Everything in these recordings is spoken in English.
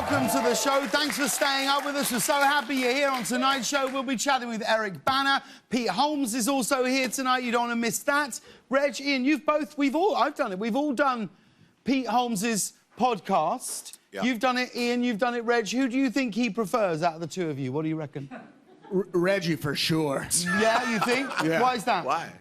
welcome to the show. Thanks for staying up with us. We're so happy you're here on tonight's show. We'll be chatting with Eric Banner. Pete Holmes is also here tonight. You don't want to miss that. Reg, Ian, I've done it. We've all done Pete Holmes's podcast. Yeah. You've done it, Ian. You've done it, Reg. Who do you think he prefers out of the two of you? What do you reckon? Reggie, for sure. Yeah, you think? Yeah. Why is that? Why?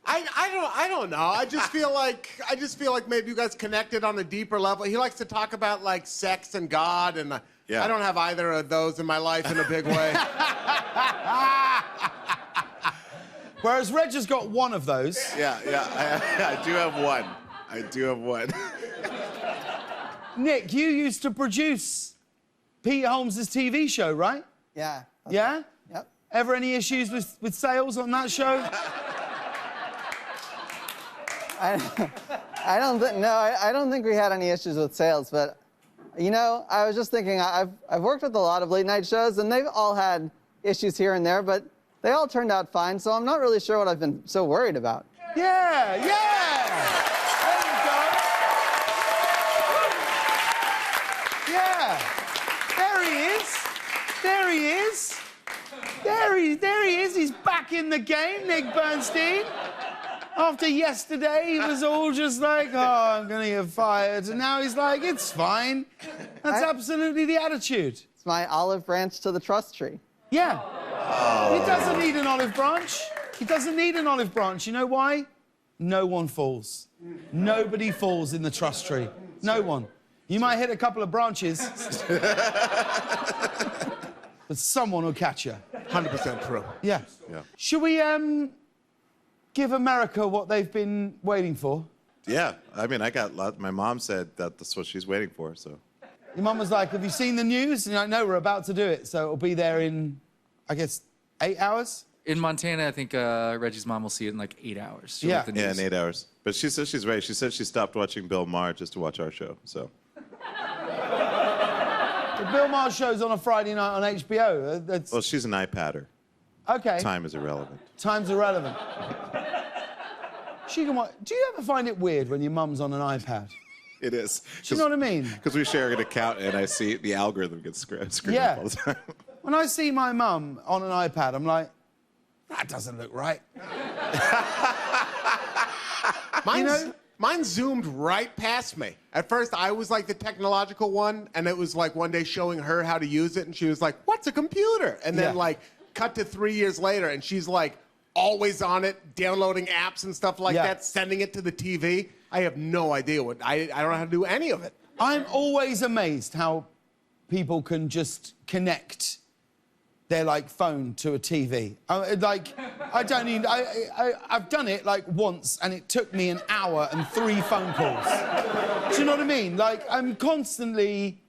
I don't know. I just feel like maybe you guys connected on a deeper level. He likes to talk about like sex and God, and yeah. I don't have either of those in my life in a big way. Whereas Reg has got one of those. Yeah, I do have one. I do have one. Nick, you used to produce Pete Holmes' TV show, right? Yeah. Yeah? Yep. Ever any issues with sales on that show? I don't think we had any issues with sales, but you know, I was just thinking, I've worked with a lot of late night shows, and they've all had issues here and there, but they all turned out fine, so I'm not really sure what I've been so worried about. Yeah, yeah! There you go. Yeah. There he is. There he is. There he is. He's back in the game, Nick Bernstein. After yesterday, he was all just like, oh, I'm going to get fired. And now he's like, it's fine. That's absolutely the attitude. It's my olive branch to the trust tree. Yeah. Oh. He doesn't need an olive branch. He doesn't need an olive branch. You know why? No one falls. Nobody falls in the trust tree. No one. You might hit a couple of branches, but someone will catch you. 100% true. Yeah. Should we, give America what they've been waiting for? Yeah, I mean, my mom said that's what she's waiting for, so. Your mum was like, have you seen the news? And you're like, no, we're about to do it. So it'll be there in, I guess, 8 hours? In Montana, I think Reggie's mom will see it in like 8 hours. Yeah. Like the news. Yeah, in 8 hours. But she says she's ready. She said she stopped watching Bill Maher just to watch our show, so. The Bill Maher show's on a Friday night on HBO. Well, she's an iPadder. Okay. Time is irrelevant. Time's irrelevant. She can watch. Do you ever find it weird when your mum's on an iPad? It is. Do you know what I mean? Because we share an account, and I see the algorithm gets screwed up all the time. When I see my mum on an iPad, I'm like, that doesn't look right. Mine zoomed right past me. At first, I was like the technological one, and it was like one day showing her how to use it, and she was like, what's a computer? And then like, cut to 3 years later, and she's like, always on it, downloading apps and stuff like that, sending it to the TV. I have no idea I don't know how to do any of it. I'm always amazed how people can just connect their, like, phone to a TV. I've done it, like, once, and it took me an hour and 3 phone calls. Do you know what I mean? Like, I'm constantly...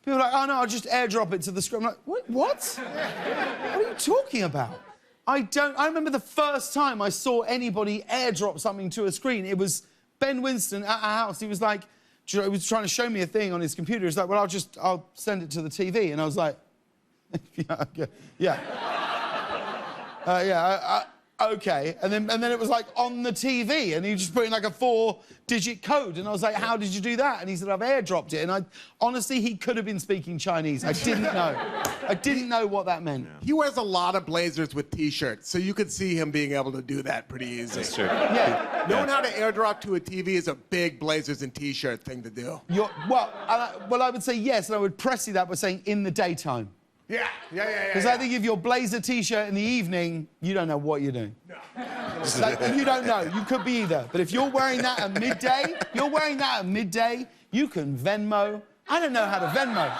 People are like, oh, no, I'll just airdrop it to the screen. I'm like, what? What are you talking about? I remember the first time I saw anybody airdrop something to a screen. It was Ben Winston at our house. He was like, he was trying to show me a thing on his computer. He's like, well, I'll send it to the TV. And I was like, okay. And then it was like on the TV, and he just put in like a 4-digit code. And I was like, how did you do that? And he said, I've airdropped it. And honestly, he could have been speaking Chinese. I didn't know. I didn't know what that meant. Yeah. He wears a lot of blazers with T-shirts, so you could see him being able to do that pretty easy. That's true. Yeah. Knowing how to airdrop to a TV is a big blazers and T-shirt thing to do. Well, I would say yes, and I would press you that by saying in the daytime. Yeah. Because I think if you're blazer T-shirt in the evening, you don't know what you're doing. No. Like, you don't know. You could be either. But if you're wearing that at midday, you can Venmo. I don't know how to Venmo.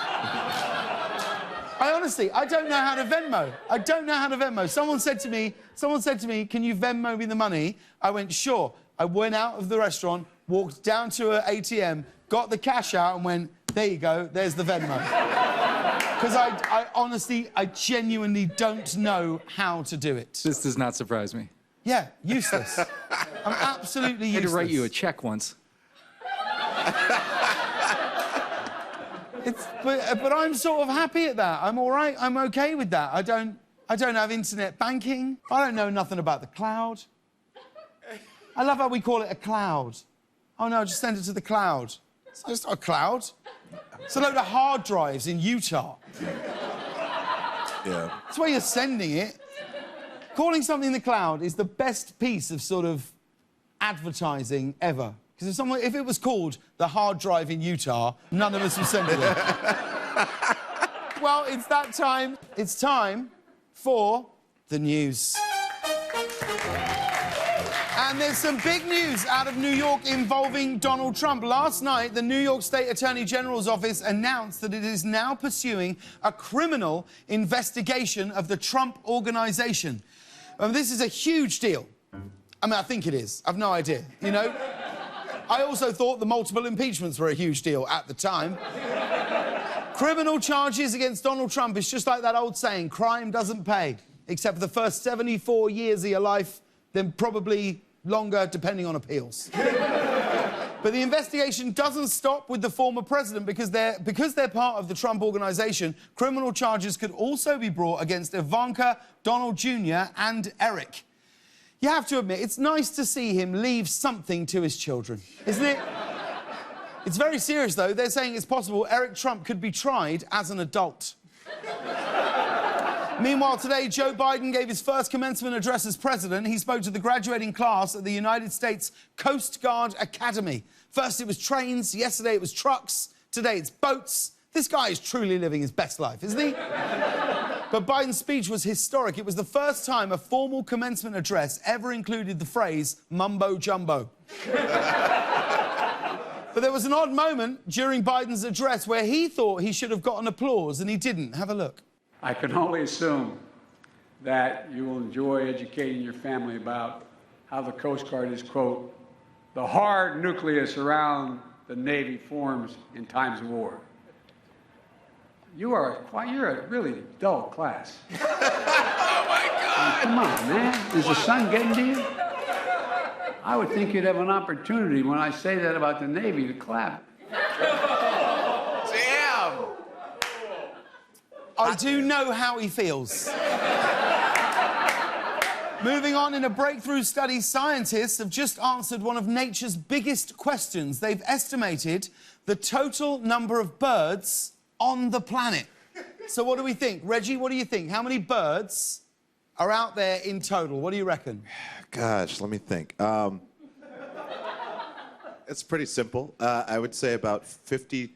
I don't know how to Venmo. I don't know how to Venmo. Someone said to me, can you Venmo me the money? I went, sure. I went out of the restaurant, walked down to an ATM, got the cash out and went, there you go, there's the Venmo. Because I genuinely don't know how to do it. This does not surprise me. Yeah, useless. I'm absolutely useless. I had to write you a check once. But I'm sort of happy at that. I'm all right. I'm okay with that. I don't have internet banking. I don't know nothing about the cloud. I love how we call it a cloud. Oh, no, just send it to the cloud. It's not a cloud. It's a load of hard drives in Utah. Yeah. That's why you're sending it. Calling something the cloud is the best piece of sort of advertising ever. Because if it was called the hard drive in Utah, none of us would send it. Well, it's that time. It's time for the news. And there's some big news out of New York involving Donald Trump. Last night, the New York State Attorney General's office announced that it is now pursuing a criminal investigation of the Trump Organization. This is a huge deal. I mean, I think it is. I've no idea, you know? I also thought the multiple impeachments were a huge deal at the time. Criminal charges against Donald Trump is just like that old saying, crime doesn't pay, except for the first 74 years of your life, then probably longer, depending on appeals. But the investigation doesn't stop with the former president because they're part of the Trump Organization. Criminal charges could also be brought against Ivanka, Donald Jr., and Eric. You have to admit, it's nice to see him leave something to his children, isn't it? It's very serious, though. They're saying it's possible Eric Trump could be tried as an adult. Meanwhile, today, Joe Biden gave his first commencement address as president. He spoke to the graduating class at the United States Coast Guard Academy. First it was trains, yesterday it was trucks, today it's boats. This guy is truly living his best life, isn't he? But Biden's speech was historic. It was the first time a formal commencement address ever included the phrase mumbo jumbo. But there was an odd moment during Biden's address where he thought he should have gotten applause and he didn't. Have a look. I can only assume that you will enjoy educating your family about how the Coast Guard is, quote, the hard nucleus around the Navy forms in times of war. You're a really dull class. Oh, my God! Come on, man. Is the sun getting to you? I would think you'd have an opportunity when I say that about the Navy to clap. Damn! I do know how he feels. Moving on, in a breakthrough study, scientists have just answered one of nature's biggest questions. They've estimated the total number of birds on the planet. So what do we think? Reggie, what do you think? How many birds are out there in total? What do you reckon? Gosh, let me think. It's pretty simple. I would say about 62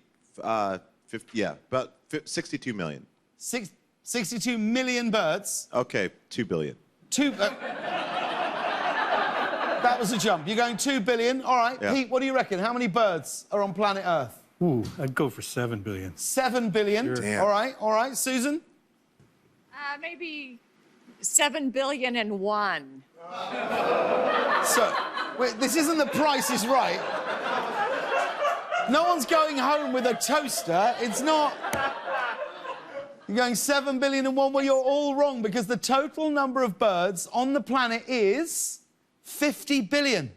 million. 62 million birds. Okay, 2 billion. That was a jump. You're going 2 billion. All right. Yeah. Pete, what do you reckon? How many birds are on planet Earth? Ooh, I'd go for 7 billion. 7 billion. Sure. Damn. All right. All right. Susan? Maybe 7,000,000,001. So, wait, this isn't The Price is Right. No one's going home with a toaster. It's not... You're going 7,000,000,001. Well, you're all wrong because the total number of birds on the planet is 50 billion.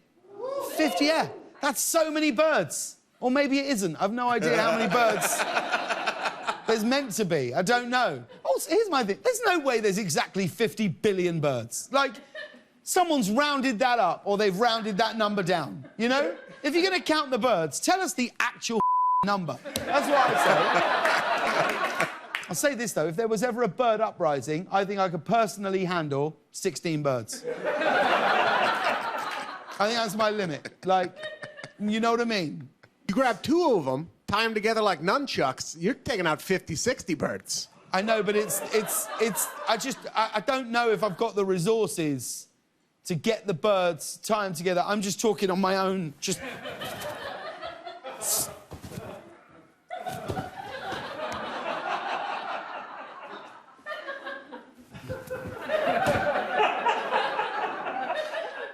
50, yeah. That's so many birds. Or maybe it isn't. I've no idea how many birds there's meant to be. I don't know. Also, here's my thing. There's no way there's exactly 50 billion birds. Like, someone's rounded that up or they've rounded that number down, you know? If you're going to count the birds, tell us the actual number. That's what I'd say. I'll say this, though. If there was ever a bird uprising, I think I could personally handle 16 birds. I think that's my limit. Like, you know what I mean? You grab 2 of them, tie them together like nunchucks, you're taking out 50, 60 birds. I know, but I don't know if I've got the resources to get the birds, tie them together. I'm just talking on my own, just...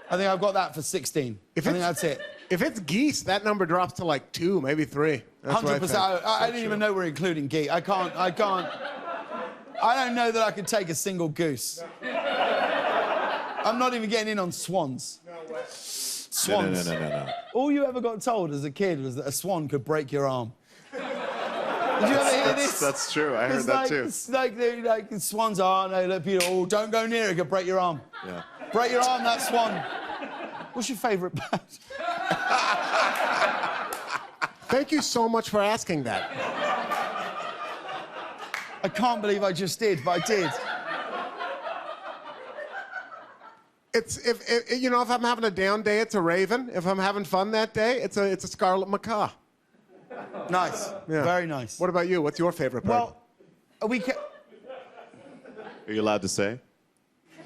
I think I've got that for 16. I think that's it. If it's geese, that number drops to like 2, maybe 3. That's 100%. I didn't even know we're including geese. I don't know that I could take a single goose. I'm not even getting in on swans. No Swans. No. All you ever got told as a kid was that a swan could break your arm. Did you ever hear this? That's true. I heard that too. It's like swans are, no, look, Peter, oh, don't go near it, it could break your arm. Yeah. Break your arm, that swan. What's your favourite bird? Thank you so much for asking that. I can't believe I just did, but I did. It's if I'm having a down day, it's a raven. If I'm having fun that day, it's a scarlet macaw. Nice. Yeah. Very nice. What about you? What's your favorite bird? Well, Are you allowed to say?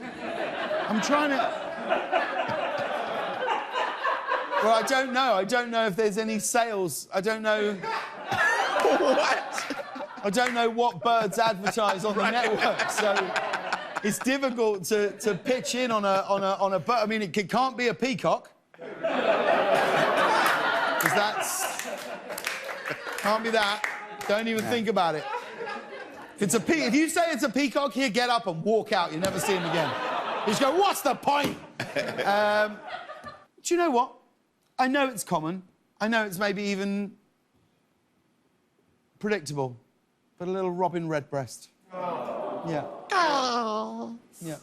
I'm trying to... Well, I don't know. I don't know if there's any sales. I don't know... What? I don't know what birds advertise on the network, so it's difficult to pitch in on a bird. I mean, it can't be a peacock. Because that's... Can't be that. Don't even think about it. If you say it's a peacock, he'll get up and walk out. You never see him again. You just go, what's the point? Do you know what? I know it's common. I know it's maybe even predictable. But a little robin redbreast. Oh. Yeah. Oh. Yeah.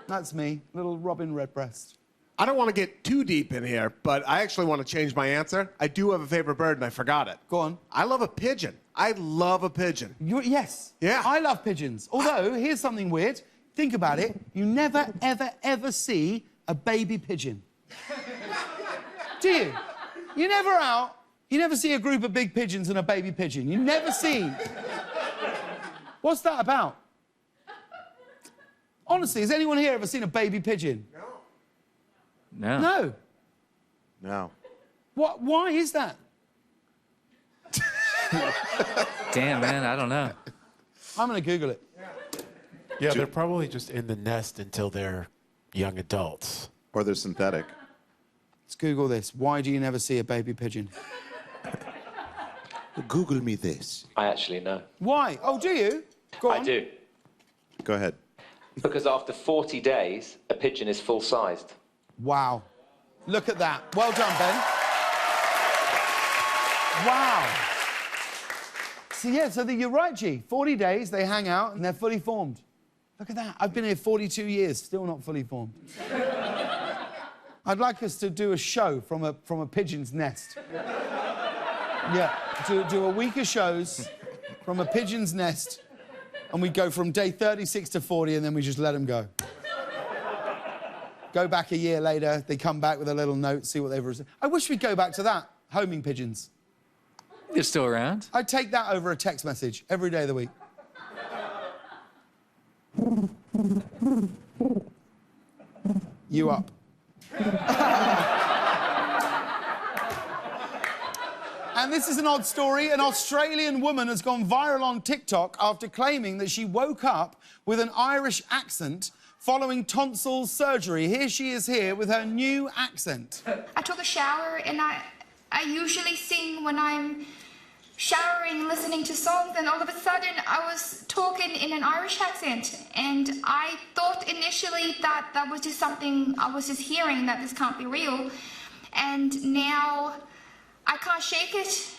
That's me. Little robin redbreast. I don't want to get too deep in here, but I actually want to change my answer. I do have a favorite bird, and I forgot it. Go on. I love a pigeon. I love a pigeon. Yes. Yeah. I love pigeons. Although, here's something weird. Think about it. You never, ever, ever see a baby pigeon. Do you? You're never out. You never see a group of big pigeons and a baby pigeon. You never see. What's that about? Honestly, has anyone here ever seen a baby pigeon? No. No. No. What? Why is that? Damn, man, I don't know. I'm going to Google it. Yeah, they're probably just in the nest until they're young adults. Or they're synthetic. Let's Google this. Why do you never see a baby pigeon? Google me this. I actually know. Why? Oh, do you? Go on. I do. Go ahead. Because after 40 days, a pigeon is full-sized. Wow. Look at that. Well done, Ben. Wow. So, yeah, you're right, G. 40 days, they hang out, and they're fully formed. Look at that. I've been here 42 years, still not fully formed. I'd like us to do a show from a pigeon's nest. Yeah, do a week of shows from a pigeon's nest, and we go from day 36 to 40, and then we just let them go. Go back a year later, they come back with a little note, see what they've received. I wish we'd go back to that, homing pigeons. They're still around. I'd take that over a text message every day of the week. You up. And this is an odd story. An Australian woman has gone viral on TikTok after claiming that she woke up with an Irish accent following tonsil surgery. Here she is here with her new accent. I took a shower and I usually sing when I'm showering, listening to songs, and all of a sudden I was talking in an Irish accent, and I thought initially that that was just something I was just hearing, that this can't be real, and now I can't shake it.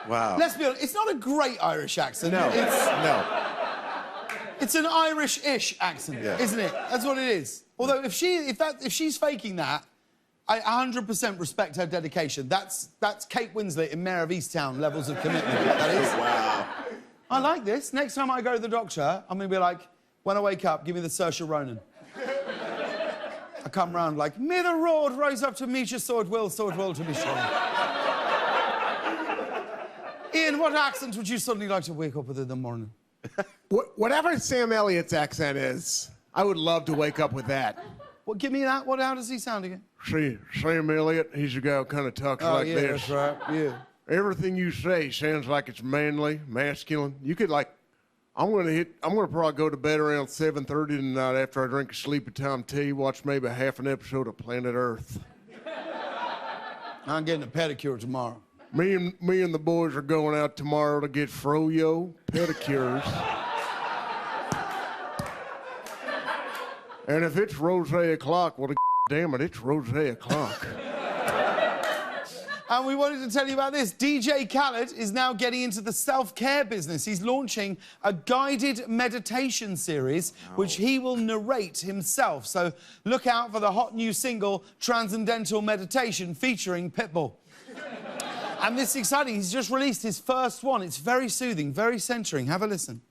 Wow. Let's be honest, it's not a great Irish accent. No. It's an Irish-ish accent, isn't it? That's what it is. Although if she's faking that, I 100% respect her dedication. That's Kate Winslet in Mayor of Easttown levels of commitment. That is. Wow. I like this. Next time I go to the doctor, I'm going to be like, when I wake up, give me the Saoirse Ronan. I come round like, may the road rise up to meet you, so it will to be sure. Ian, what accent would you suddenly like to wake up with in the morning? Whatever Sam Elliott's accent is, I would love to wake up with that. Well, give me that. How does he sound again? See, Sam Elliott, he's a guy who kind of talks like this. That's right. Yeah. Everything you say sounds like it's manly, masculine. You could I'm gonna probably go to bed around 7:30 tonight after I drink a sleepy time tea, watch maybe half an episode of Planet Earth. I'm getting a pedicure tomorrow. Me and the boys are going out tomorrow to get froyo pedicures. And if it's rosé o'clock, well, damn it, it's rosé o'clock. And we wanted to tell you about this. DJ Khaled is now getting into the self-care business. He's launching a guided meditation series, which he will narrate himself. So look out for the hot new single, Transcendental Meditation, featuring Pitbull. And this is exciting. He's just released his first one. It's very soothing, very centering. Have a listen.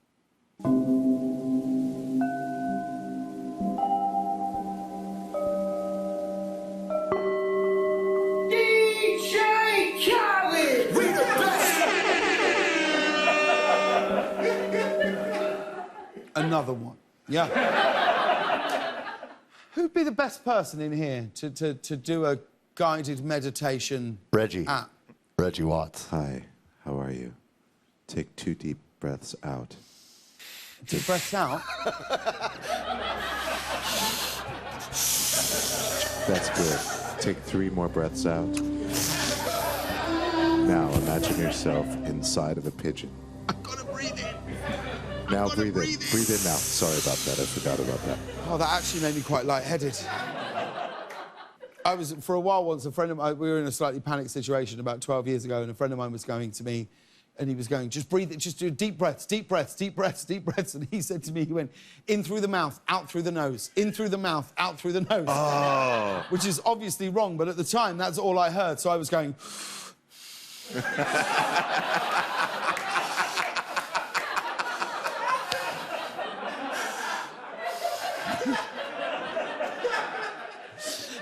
Another one. Yeah. Who'd be the best person in here to do a guided meditation Reggie. app? Reggie Watts. Hi, how are you? Take 2 deep breaths out. Deep breaths out. That's good. Take 3 more breaths out. Now imagine yourself inside of a pigeon. I've got to breathe in. Now breathe in. Breathe in now. Sorry about that. I forgot about that. Oh, that actually made me quite lightheaded. I was, for a while once, a friend of mine, we were in a slightly panicked situation about 12 years ago, and a friend of mine was going to me, and he was going, just breathe it, just do deep breaths, deep breaths, deep breaths, deep breaths. And he said to me, he went, in through the mouth, out through the nose, in through the mouth, out through the nose. Oh. Which is obviously wrong, but at the time, that's all I heard, so I was going...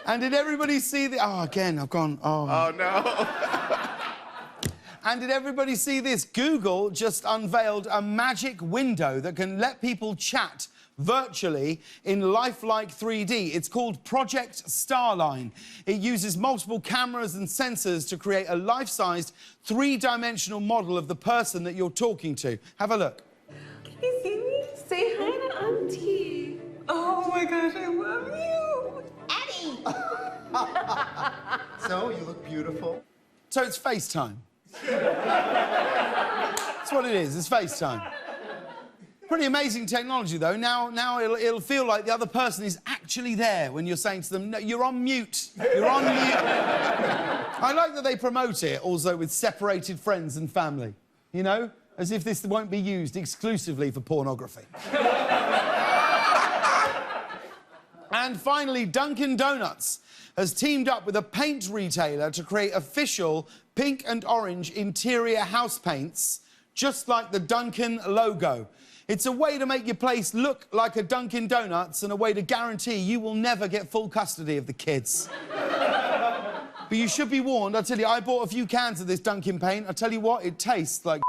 And did everybody see the... Oh, again, I've gone... Oh, no. And did everybody see this? Google just unveiled a magic window that can let people chat virtually in lifelike 3D. It's called Project Starline. It uses multiple cameras and sensors to create a life-sized, 3-dimensional model of the person that you're talking to. Have a look. Can you see me? Say hi to Auntie. Oh, my gosh, I love you. So, you look beautiful. So it's FaceTime. That's what it is, it's FaceTime. Pretty amazing technology, though. Now it'll feel like the other person is actually there when you're saying to them, no, you're on mute. You're on mute. I like that they promote it also with separated friends and family. You know? As if this won't be used exclusively for pornography. And finally, Dunkin' Donuts has teamed up with a paint retailer to create official pink and orange interior house paints, just like the Dunkin' logo. It's a way to make your place look like a Dunkin' Donuts and a way to guarantee you will never get full custody of the kids. But you should be warned. I tell you, I bought a few cans of this Dunkin' paint. I tell you what, it tastes like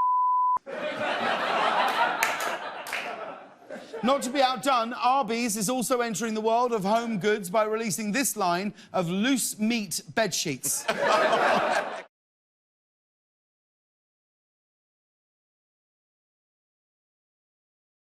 Not to be outdone, Arby's is also entering the world of home goods by releasing this line of loose meat bedsheets.